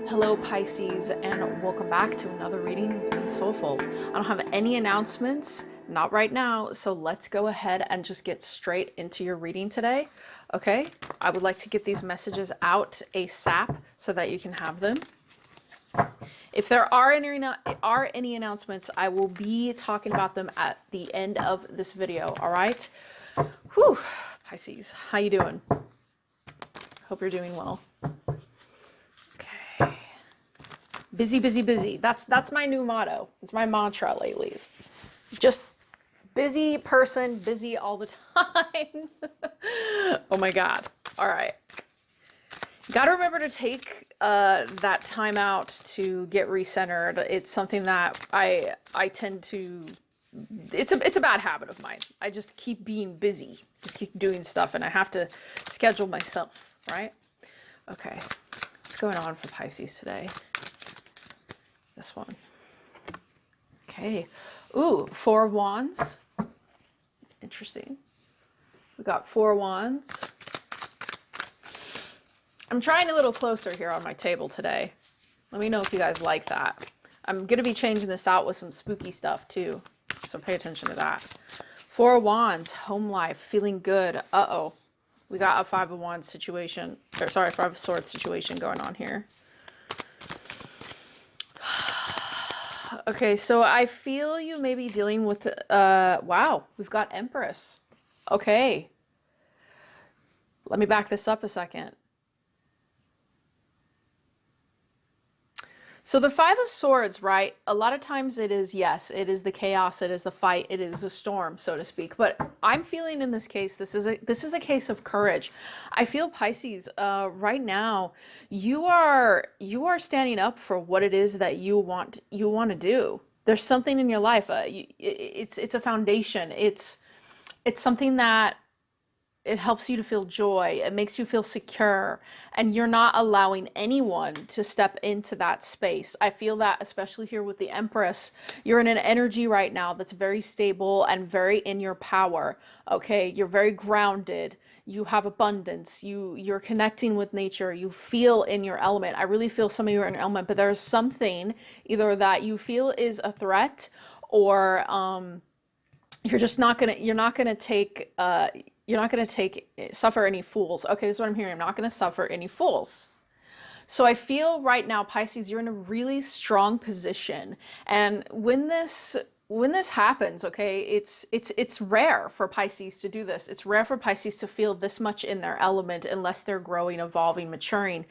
Hello Pisces, and welcome back to another reading with me, Soulful. I don't have any announcements, not right now, so let's go ahead and just get straight into your reading today. Okay, I would like to get these messages out ASAP so that you can have them. If there are any announcements, I will be talking about them at the end of this video. All right. Whew, Pisces, how you doing? Hope you're doing well. Okay. Busy, busy, busy. That's my new motto. It's my mantra lately. Just busy person, busy all the time. Oh my God. All right. Got to remember to take that time out to get recentered. It's something that I tend to. It's a bad habit of mine. I just keep being busy, just keep doing stuff, and I have to schedule myself, right? Okay. What's going on for Pisces today? This one. Okay. Ooh, Four of Wands. Interesting. We got Four of Wands. I'm trying a little closer here on my table today. Let me know if you guys like that. I'm going to be changing this out with some spooky stuff too, so pay attention to that. Four of Wands, home life, feeling good. Uh-oh. We got a Five of Wands situation, or sorry, Five of Swords situation going on here. Okay, so I feel you may be dealing with, wow, we've got Empress. Okay. Let me back this up a second. So the Five of Swords, right? A lot of times it is, yes, it is the chaos, it is the fight, it is the storm, so to speak. But I'm feeling in this case, this is a case of courage. I feel Pisces, right now, you are standing up for what it is that you want to do. There's something in your life. It's a foundation. It's something that it helps you to feel joy. It makes you feel secure, and you're not allowing anyone to step into that space. I feel that especially here with the Empress, you're in an energy right now that's very stable and very in your power. Okay, you're very grounded. You have abundance. You're connecting with nature. You feel in your element. I really feel some of you are in your element, but there's something either that you feel is a threat, or you're just not gonna suffer any fools. Okay, this is what I'm hearing. I'm not gonna suffer any fools. So I feel right now, Pisces, you're in a really strong position. And when this happens, okay, it's rare for Pisces to do this. It's rare for Pisces to feel this much in their element unless they're growing, evolving, maturing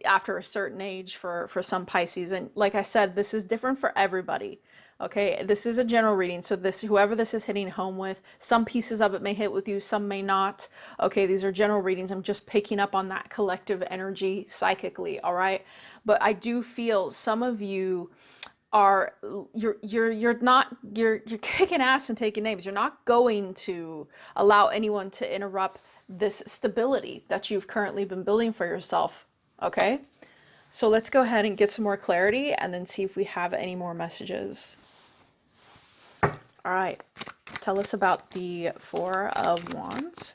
after a certain age for some Pisces. And like I said, this is different for everybody. Okay, this is a general reading, so whoever this is hitting home with, some pieces of it may hit with you, some may not. Okay, these are general readings. I'm just picking up on that collective energy psychically, all right? But I do feel some of you are you're kicking ass and taking names. You're not going to allow anyone to interrupt this stability that you've currently been building for yourself. Okay? So let's go ahead and get some more clarity and then see if we have any more messages. All right, tell us about the Four of Wands.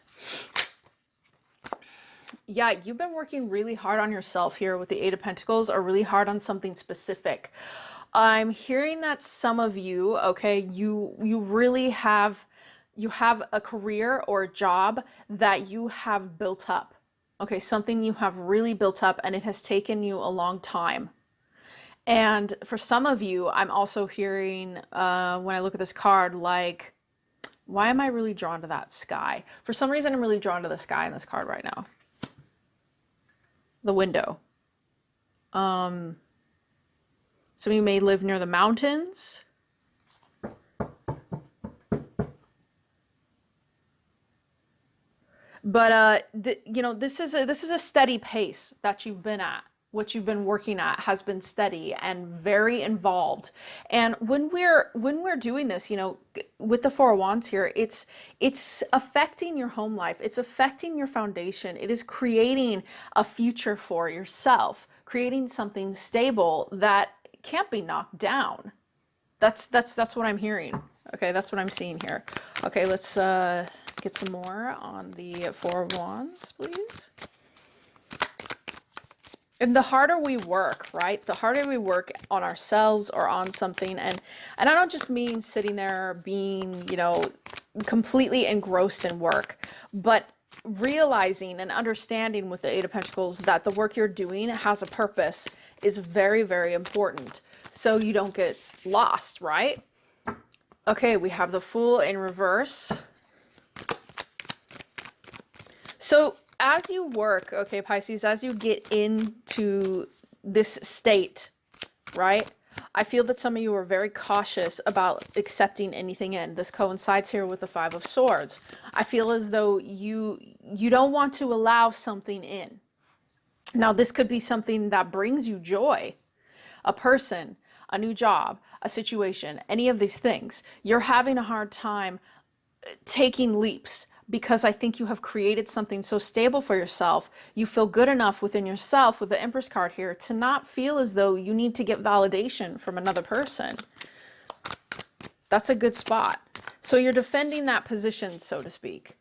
Yeah, you've been working really hard on yourself here with the Eight of Pentacles, or really hard on something specific. I'm hearing that some of you, okay, you really have a career or a job that you have built up. Okay, something you have really built up, and it has taken you a long time. And for some of you, I'm also hearing, when I look at this card, like, why am I really drawn to that sky? For some reason, I'm really drawn to the sky in this card right now. The window. Some of you may live near the mountains. But this is a steady pace that you've been at. What you've been working at has been steady and very involved. And when we're doing this, with the Four of Wands here, it's affecting your home life. It's affecting your foundation. It is creating a future for yourself, creating something stable that can't be knocked down. That's what I'm hearing. Okay, that's what I'm seeing here. Okay, let's get some more on the Four of Wands, please. And the harder we work, right? The harder we work on ourselves or on something, and I don't just mean sitting there being, completely engrossed in work, but realizing and understanding with the Eight of Pentacles that the work you're doing has a purpose is very, very important. So you don't get lost, right? Okay, we have the Fool in reverse. So as you work, okay, Pisces, as you get into this state, right? I feel that some of you are very cautious about accepting anything in. This coincides here with the Five of Swords. I feel as though you don't want to allow something in. Now, this could be something that brings you joy, a person, a new job, a situation, any of these things. You're having a hard time taking leaps because I think you have created something so stable for yourself. You feel good enough within yourself with the Empress card here to not feel as though you need to get validation from another person. That's a good spot. So you're defending that position, so to speak.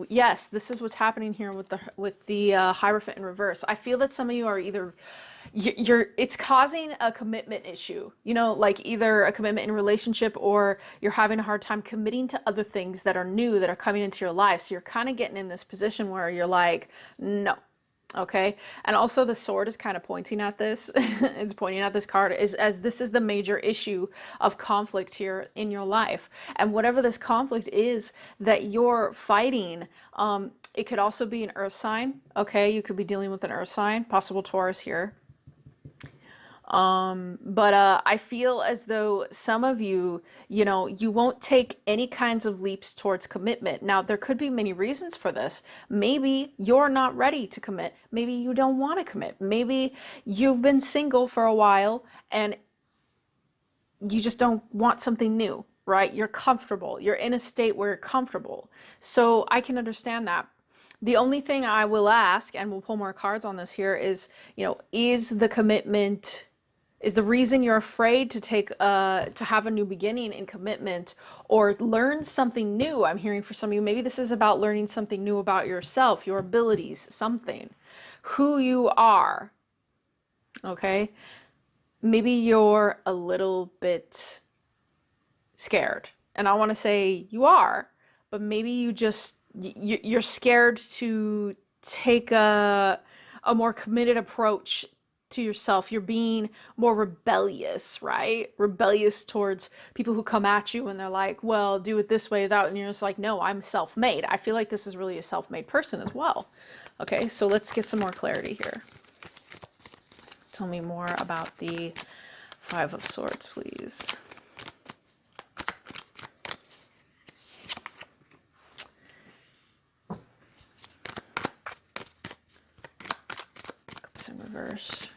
Yes, this is what's happening here with the Hierophant in reverse. I feel that some of you are either it's causing a commitment issue, like either a commitment in a relationship or you're having a hard time committing to other things that are new, that are coming into your life. So you're kind of getting in this position where you're like, no. Okay. And also the sword is kind of pointing at this. It's pointing at this card as this is the major issue of conflict here in your life. And whatever this conflict is that you're fighting, it could also be an earth sign. Okay. You could be dealing with an earth sign, possible Taurus here. But I feel as though some of you, you won't take any kinds of leaps towards commitment. Now, there could be many reasons for this. Maybe you're not ready to commit. Maybe you don't want to commit. Maybe you've been single for a while and you just don't want something new, right? You're comfortable. You're in a state where you're comfortable. So I can understand that. The only thing I will ask, and we'll pull more cards on this here, is, is the commitment, is the reason you're afraid to to have a new beginning in commitment or learn something new? I'm hearing for some of you, maybe this is about learning something new about yourself, your abilities, something, who you are. Okay. Maybe you're a little bit scared, and I want to say you are, but maybe you're scared to take a more committed approach to yourself. You're being more rebellious, right? Rebellious towards people who come at you and they're like, well, do it this way, that, and you're just like, no, I'm self-made. I feel like this is really a self-made person as well. Okay, so let's get some more clarity here. Tell me more about the Five of Swords, please. Cups in reverse.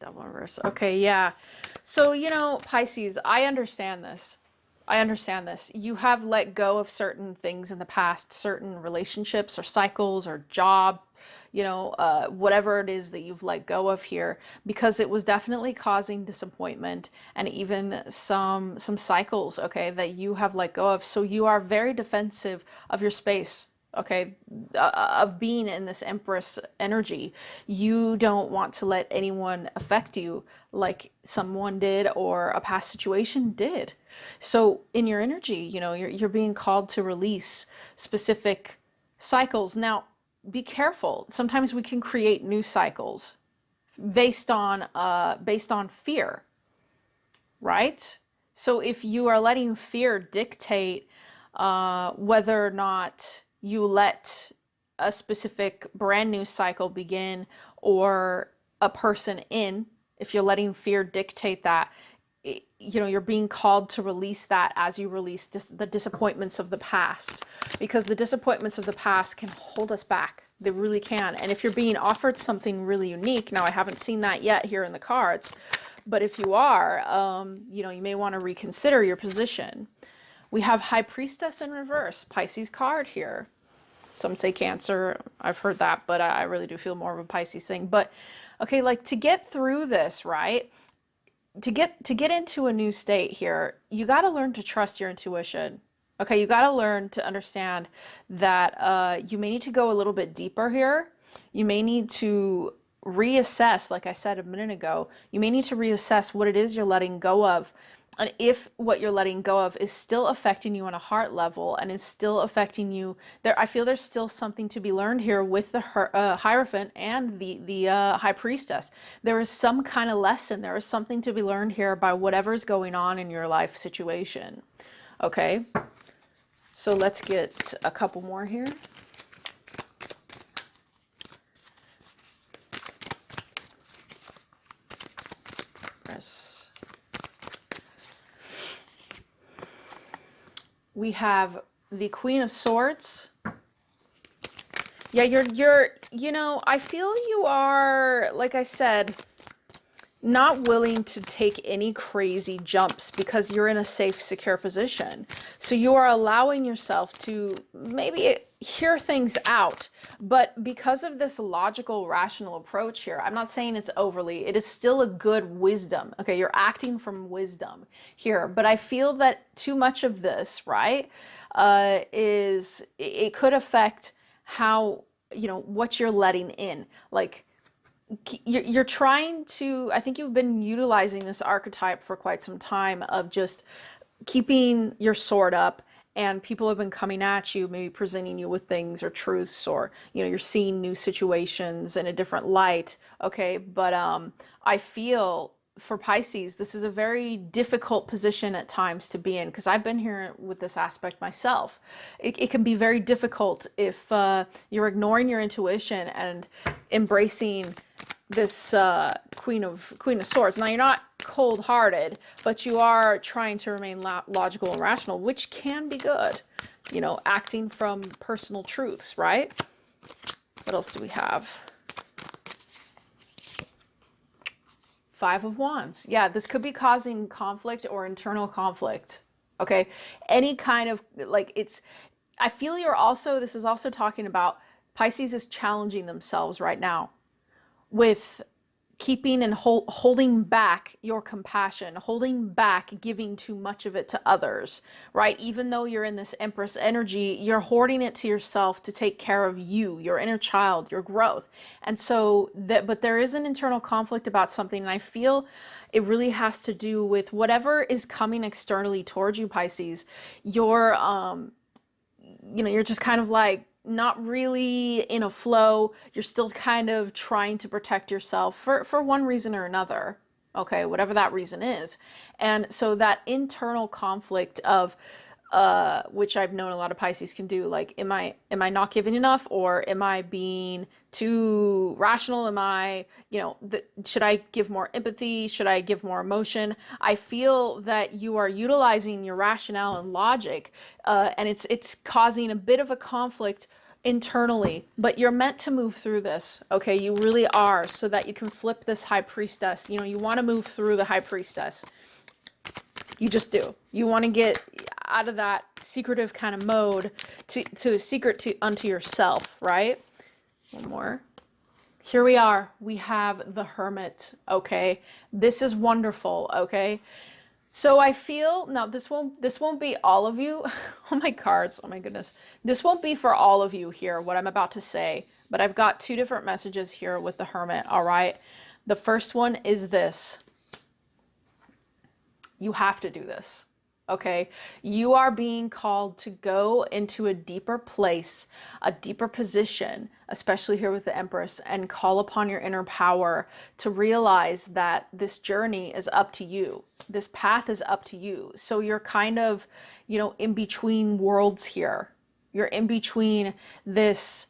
Double reverse. Okay, yeah. So, Pisces, I understand this. You have let go of certain things in the past, certain relationships or cycles or job, whatever it is that you've let go of here, because it was definitely causing disappointment and even some cycles, okay, that you have let go of. So you are very defensive of your space. Okay, of being in this Empress energy. You don't want to let anyone affect you like someone did or a past situation did. So in your energy, you're being called to release specific cycles. Now, be careful. Sometimes we can create new cycles based on fear, right? So if you are letting fear dictate whether or not you let a specific brand new cycle begin or a person in, if you're letting fear dictate that, you're being called to release that as you release the disappointments of the past, because the disappointments of the past can hold us back. They really can. And if you're being offered something really unique, now I haven't seen that yet here in the cards, but if you are, you may want to reconsider your position. We have High Priestess in reverse, Pisces card here. Some say Cancer. I've heard that, but I really do feel more of a Pisces thing. But okay, like to get through this, right? To get into a new state here, you got to learn to trust your intuition. Okay, you got to learn to understand that you may need to go a little bit deeper here. You may need to reassess, like I said a minute ago, you may need to reassess what it is you're letting go of. And if what you're letting go of is still affecting you on a heart level and is still affecting you, there, I feel there's still something to be learned here with the Hierophant and the High Priestess. There is some kind of lesson. There is something to be learned here by whatever's going on in your life situation. Okay. So let's get a couple more here. Press. We have the Queen of Swords. Yeah, you know, I feel you are, like I said, not willing to take any crazy jumps because you're in a safe, secure position. So you are allowing yourself to maybe hear things out, but because of this logical, rational approach here, I'm not saying it's overly, it is still a good wisdom. Okay, you're acting from wisdom here, but I feel that too much of this, right, it could affect how, you know, what you're letting in. Like, you're trying to, I think you've been utilizing this archetype for quite some time of just keeping your sword up, and people have been coming at you, maybe presenting you with things or truths, or, you know, you're seeing new situations in a different light. Okay, but I feel for Pisces, this is a very difficult position at times to be in, because I've been here with this aspect myself. It can be very difficult if you're ignoring your intuition and embracing this Queen of Swords. Now, you're not cold-hearted, but you are trying to remain logical and rational, which can be good. You know, acting from personal truths, right? What else do we have? Five of Wands. Yeah, this could be causing conflict or internal conflict. Okay, any kind of, like, it's, I feel you're also, this is also talking about Pisces is challenging themselves right now with keeping and holding back your compassion, holding back giving too much of it to others, right? Even though you're in this Empress energy, you're hoarding it to yourself to take care of you, your inner child, your growth. And so that, but there is an internal conflict about something, and I feel it really has to do with whatever is coming externally towards you, Pisces. You're you know, you're just kind of like not really in a flow. You're still kind of trying to protect yourself for one reason or another. Okay, whatever that reason is. And so that internal conflict of which I've known a lot of Pisces can do, like, am I not giving enough, or am I being too rational? Am I, you know, should I give more empathy? Should I give more emotion? I feel that you are utilizing your rationale and logic, and it's causing a bit of a conflict internally, but you're meant to move through this. Okay, you really are, so that you can flip this High Priestess. You know, you want to move through the High Priestess. You just do. You want to get out of that secretive kind of mode to secret to unto yourself, right? One more. Here we are. We have the Hermit. Okay, this is wonderful. Okay, so I feel now this won't be all of you. Oh, my cards. Oh my goodness. This won't be for all of you here, what I'm about to say, but I've got two different messages here with the Hermit. All right. The first one is this. You have to do this. Okay, you are being called to go into a deeper place, a deeper position, especially here with the Empress, and call upon your inner power to realize that this journey is up to you. This path is up to you. So you're kind of, you know, in between worlds here. You're in between this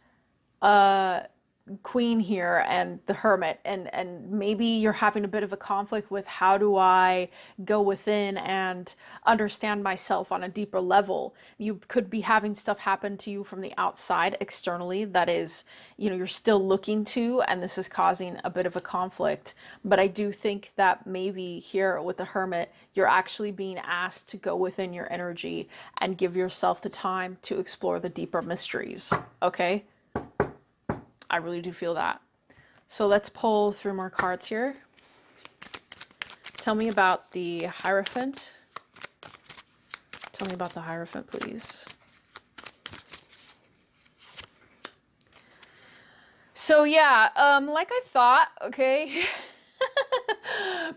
Queen here and the Hermit, and maybe you're having a bit of a conflict with, how do I go within and understand myself on a deeper level? You could be having stuff happen to you from the outside externally that is, you know, you're still looking to, and this is causing a bit of a conflict. But I do think that maybe here with the Hermit, you're actually being asked to go within your energy and give yourself the time to explore the deeper mysteries. Okay, I really do feel that. So let's pull through more cards here. Tell me about the Hierophant. Tell me about the Hierophant, please. So yeah, like I thought, okay.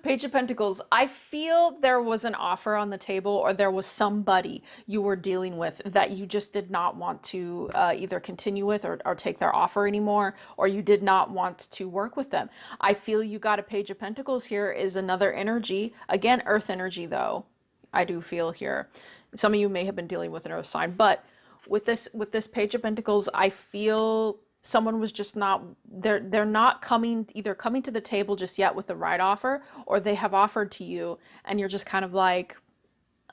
Page of Pentacles. I feel there was an offer on the table, or there was somebody you were dealing with that you just did not want to either continue with, or take their offer anymore, or you did not want to work with them. I feel you got a Page of Pentacles here is another energy. Again, earth energy though. I do feel here. Some of you may have been dealing with an earth sign, but with this Page of Pentacles, I feel someone was just not, they're not coming to the table just yet with the right offer, or they have offered to you and you're just kind of like,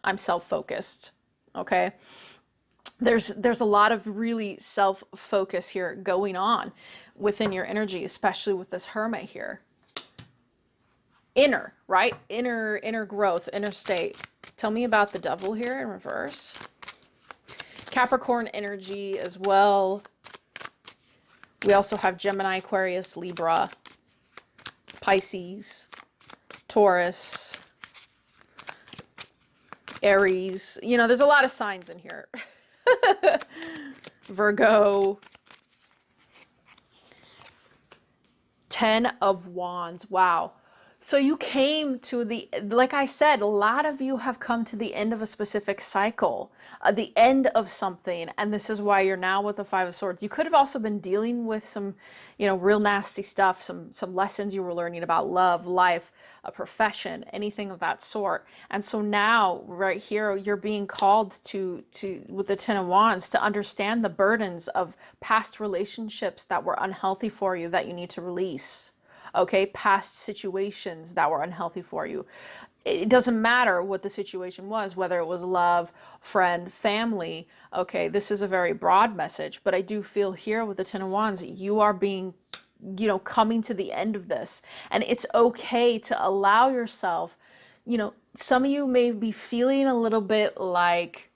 I'm self-focused. Okay. There's a lot of really self-focus here going on within your energy, especially with this Hermit here. Inner, right? Inner growth, inner state. Tell me about the Devil here in reverse. Capricorn energy as well. We also have Gemini, Aquarius, Libra, Pisces, Taurus, Aries. You know, there's a lot of signs in here. Virgo. 10 of Wands. Wow. So you came to like I said, a lot of you have come to the end of a specific cycle, the end of something. And this is why you're now with the Five of Swords. You could have also been dealing with some, you know, real nasty stuff, some lessons you were learning about love, life, a profession, anything of that sort. And so now right here, you're being called to with the 10 of Wands, to understand the burdens of past relationships that were unhealthy for you, that you need to release. Okay, past situations that were unhealthy for you. It doesn't matter what the situation was, whether it was love, friend, family. Okay, this is a very broad message, but I do feel here with the 10 of Wands, you are being, you know, coming to the end of this. And it's okay to allow yourself, you know, some of you may be feeling a little bit like,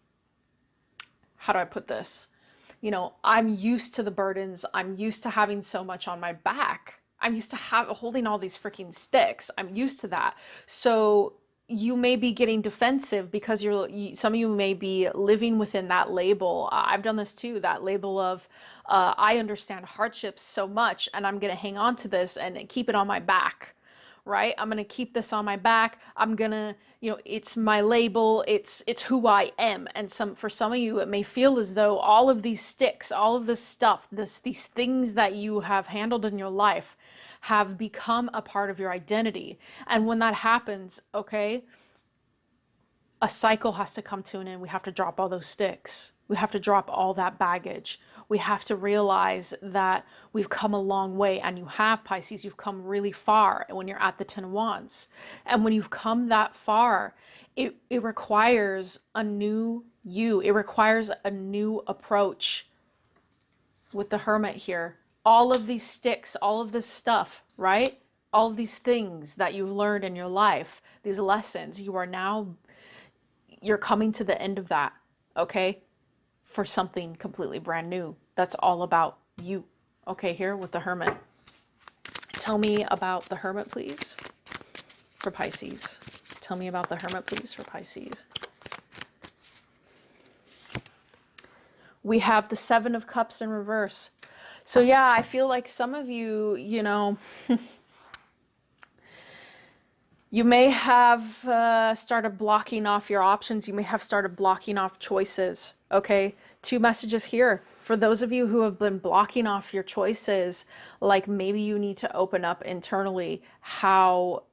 how do I put this? You know, I'm used to the burdens. I'm used to having so much on my back. I'm used to holding all these freaking sticks. I'm used to that. So you may be getting defensive because some of you may be living within that label. I've done this too, that label of, I understand hardships so much and I'm going to hang on to this and keep it on my back, right? I'm going to keep this on my back. I'm going to, you know, it's my label. It's who I am. And for some of you, it may feel as though all of these sticks, all of this stuff, these things that you have handled in your life have become a part of your identity. And when that happens, okay, a cycle has to come to an end. We have to drop all those sticks. We have to drop all that baggage. We have to realize that we've come a long way, and you have, Pisces, you've come really far when you're at the 10 of Wands. And when you've come that far, it requires a new you. It requires a new approach with the Hermit here. All of these sticks, all of this stuff, right? All of these things that you've learned in your life, these lessons, you're coming to the end of that, okay? For something completely brand new. That's all about you. Okay, here with the Hermit. Tell me about the Hermit, please, for Pisces. Tell me about the Hermit, please, for Pisces. We have the Seven of Cups in reverse. So yeah, I feel like some of you, you know, you may have started blocking off your options. You may have started blocking off choices. Okay, two messages here. For those of you who have been blocking off your choices, like maybe you need to open up internally how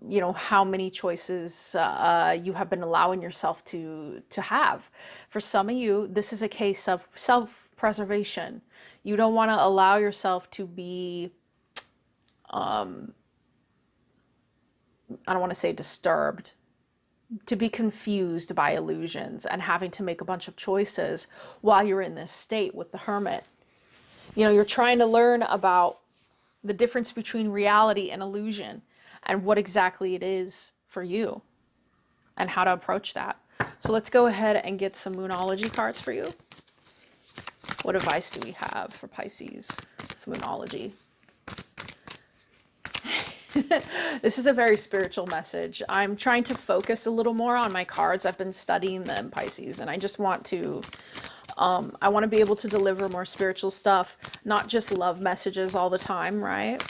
many choices you have been allowing yourself to have. For some of you, this is a case of self-preservation. You don't want to allow yourself to be, I don't want to say disturbed, to be confused by illusions and having to make a bunch of choices while you're in this state with the Hermit. You know, you're trying to learn about the difference between reality and illusion and what exactly it is for you and how to approach that. So let's go ahead and get some Moonology cards for you. What advice do we have for Pisces for Moonology? This is a very spiritual message. I'm trying to focus a little more on my cards. I've been studying them, Pisces, and I just want to, I want to be able to deliver more spiritual stuff, not just love messages all the time, right?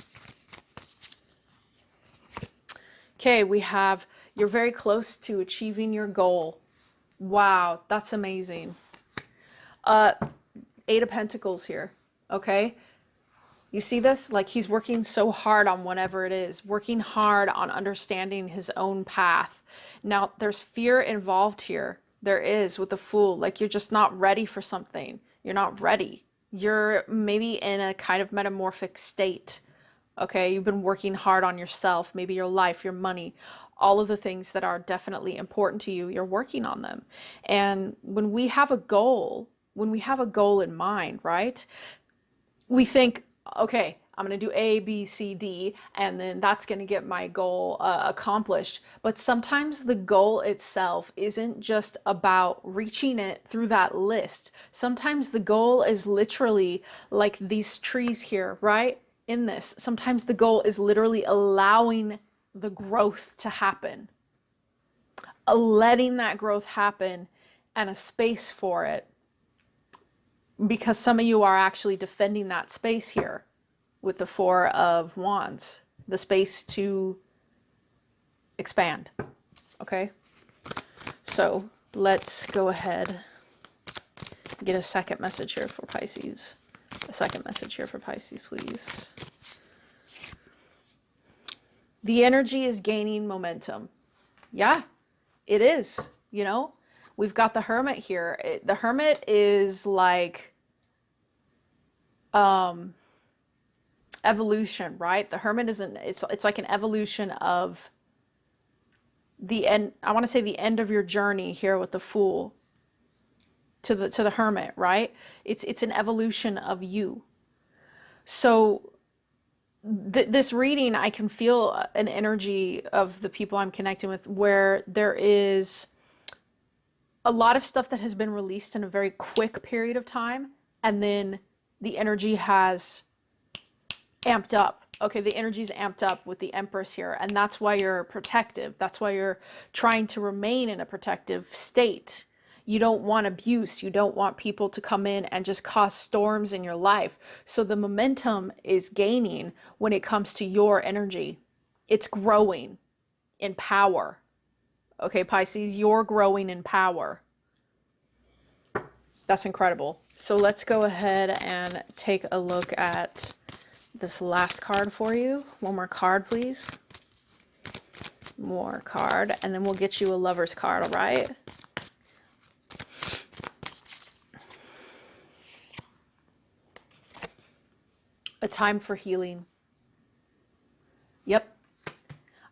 Okay, we have, you're very close to achieving your goal. Wow, that's amazing. Eight of Pentacles here, okay? You see this? Like he's working so hard on whatever it is, working hard on understanding his own path. Now, there's fear involved here. There is with the Fool. Like you're just not ready for something. You're not ready. You're maybe in a kind of metamorphic state. Okay, you've been working hard on yourself, maybe your life, your money, all of the things that are definitely important to you, you're working on them. And when we have a goal, in mind, right? We think, okay, I'm going to do A, B, C, D, and then that's going to get my goal accomplished. But sometimes the goal itself isn't just about reaching it through that list. Sometimes the goal is literally like these trees here, right? In this, sometimes the goal is literally allowing the growth to happen, letting that growth happen and a space for it. Because some of you are actually defending that space here with the Four of Wands, the space to expand. Okay, so let's go ahead and get a second message here for Pisces. A second message here for Pisces, please. The energy is gaining momentum. Yeah, it is. You know, we've got the Hermit here. The Hermit is like evolution, right? The Hermit isn't, it's like an evolution of the end. I want to say the end of your journey here with the Fool to the Hermit, right? It's an evolution of you. So this reading, I can feel an energy of the people I'm connecting with where there is a lot of stuff that has been released in a very quick period of time, and then the energy has amped up. Okay, the energy's amped up with the Empress here, and that's why you're protective. That's why you're trying to remain in a protective state. You don't want abuse. You don't want people to come in and just cause storms in your life. So the momentum is gaining when it comes to your energy. It's growing in power. Okay, Pisces, you're growing in power. That's incredible. So let's go ahead and take a look at this last card for you. One more card, please. More card, and then we'll get you a Lover's card, all right? A time for healing. Yep.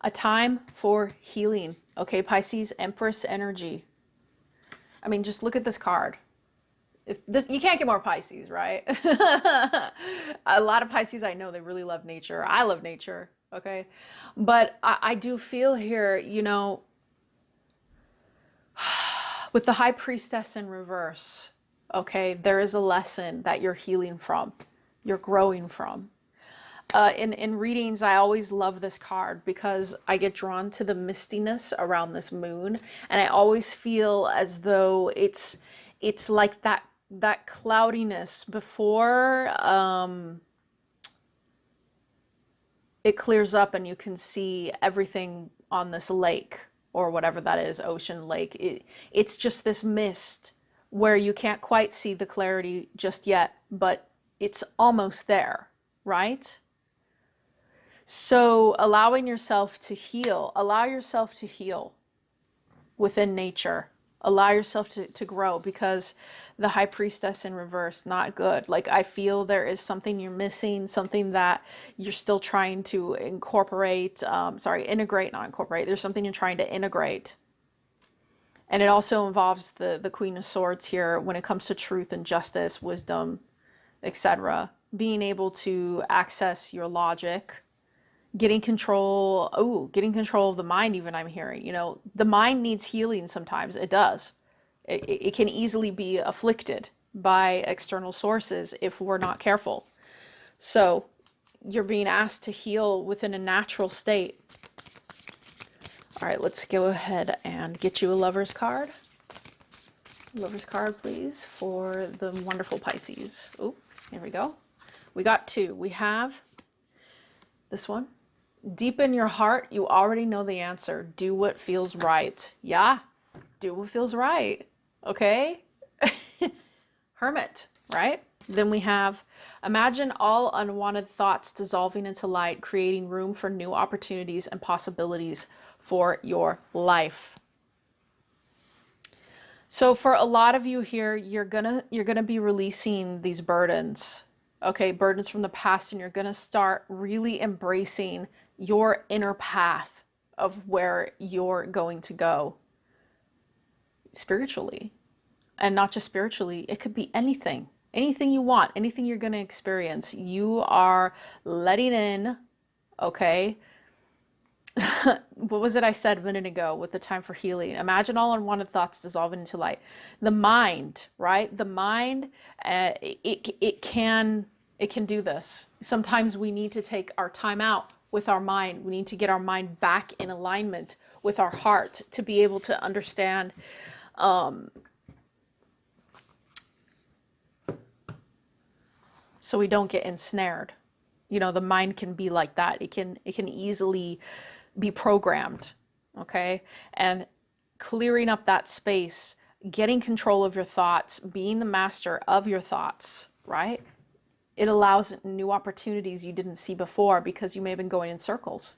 A time for healing. Okay, Pisces, Empress energy. I mean, just look at this card. If this, you can't get more Pisces, right? A lot of Pisces I know, they really love nature. I love nature, okay? But I do feel here, you know, with the High Priestess in reverse, okay, there is a lesson that you're healing from, you're growing from. In readings, I always love this card because I get drawn to the mistiness around this moon, and I always feel as though it's like that cloudiness before it clears up and you can see everything on this lake or whatever that is, ocean, lake. It's just this mist where you can't quite see the clarity just yet, but it's almost there, right? So allowing yourself to heal, allow yourself to heal within nature. Allow yourself to grow, because the High Priestess in reverse, not good. Like, I feel there is something you're missing, something that you're still trying to incorporate, integrate, not incorporate. There's something you're trying to integrate. And it also involves the Queen of Swords here when it comes to truth and justice, wisdom, etc. Being able to access your logic, getting control of the mind, even, I'm hearing. You know, the mind needs healing sometimes. It does. It can easily be afflicted by external sources if we're not careful. So you're being asked to heal within a natural state. All right, let's go ahead and get you a lover's card. Lover's card, please, for the wonderful Pisces. Oh, here we go. We got two. We have this one. Deep in your heart, you already know the answer. Do what feels right. Yeah, do what feels right. Okay? Hermit, right? Then we have, imagine all unwanted thoughts dissolving into light, creating room for new opportunities and possibilities for your life. So for a lot of you here, you're gonna be releasing these burdens, okay? Burdens from the past, and you're gonna start really embracing your inner path of where you're going to go spiritually. And not just spiritually, it could be anything. Anything you want, anything you're gonna experience, you are letting in, okay? What was it I said a minute ago with the time for healing? Imagine all unwanted thoughts dissolving into light. The mind, right? The mind, it can do this. Sometimes we need to take our time out with our mind. We need to get our mind back in alignment with our heart to be able to understand. So we don't get ensnared. You know, the mind can be like that. It can easily be programmed, okay? And clearing up that space, getting control of your thoughts, being the master of your thoughts, right? It allows new opportunities you didn't see before because you may have been going in circles.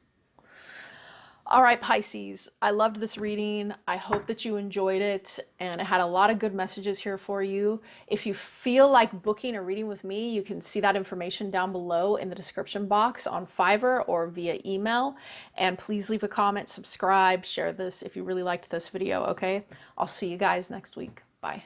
All right, Pisces, I loved this reading. I hope that you enjoyed it, and it had a lot of good messages here for you. If you feel like booking a reading with me, you can see that information down below in the description box on Fiverr or via email. And please leave a comment, subscribe, share this if you really liked this video, okay? I'll see you guys next week. Bye.